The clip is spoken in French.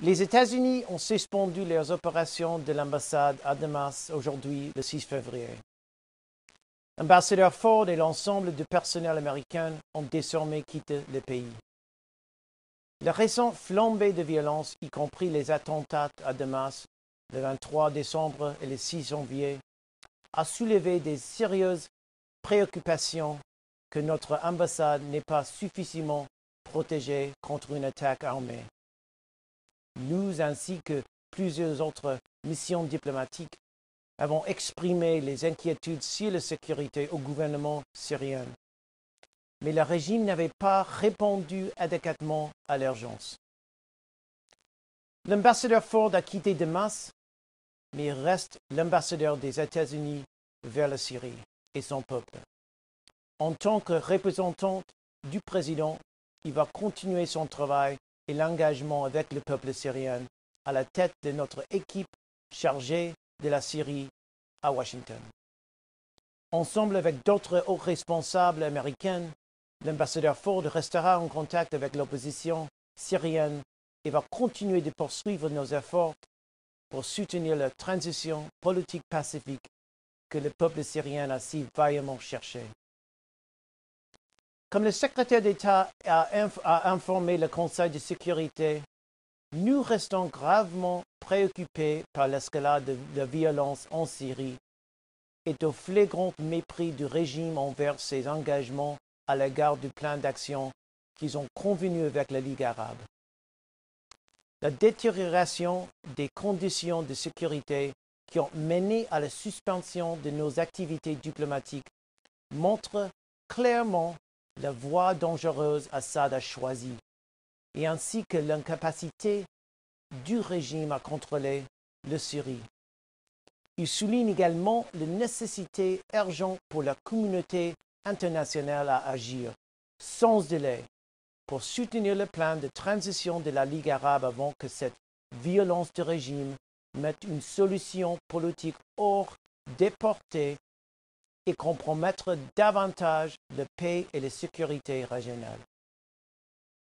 Les États-Unis ont suspendu leurs opérations de l'ambassade à Damas aujourd'hui, le 6 février. L'ambassadeur Ford et l'ensemble du personnel américain ont désormais quitté le pays. La récente flambée de violence, y compris les attentats à Damas le 23 décembre et le 6 janvier, a soulevé des sérieuses préoccupations que notre ambassade n'est pas suffisamment protégée contre une attaque armée. Nous, ainsi que plusieurs autres missions diplomatiques, avons exprimé les inquiétudes sur la sécurité au gouvernement syrien. Mais le régime n'avait pas répondu adéquatement à l'urgence. L'ambassadeur Ford a quitté Damas, mais il reste l'ambassadeur des États-Unis vers la Syrie et son peuple. En tant que représentant du président, il va continuer son travail et l'engagement avec le peuple syrien à la tête de notre équipe chargée de la Syrie à Washington. Ensemble avec d'autres hauts responsables américains, l'ambassadeur Ford restera en contact avec l'opposition syrienne et va continuer de poursuivre nos efforts pour soutenir la transition politique pacifique que le peuple syrien a si vaillamment cherché. Comme le secrétaire d'État a informé le Conseil de sécurité, nous restons gravement préoccupés par l'escalade de la violence en Syrie et au flagrant mépris du régime envers ses engagements à l'égard du plan d'action qu'ils ont convenu avec la Ligue arabe. La détérioration des conditions de sécurité qui ont mené à la suspension de nos activités diplomatiques montre clairement la voie dangereuse Assad a choisie, et ainsi que l'incapacité du régime à contrôler la Syrie. Il souligne également la nécessité urgente pour la communauté internationale à agir sans délai pour soutenir le plan de transition de la Ligue arabe avant que cette violence de régime mette une solution politique hors de portée et compromettre davantage la paix et la sécurité régionale.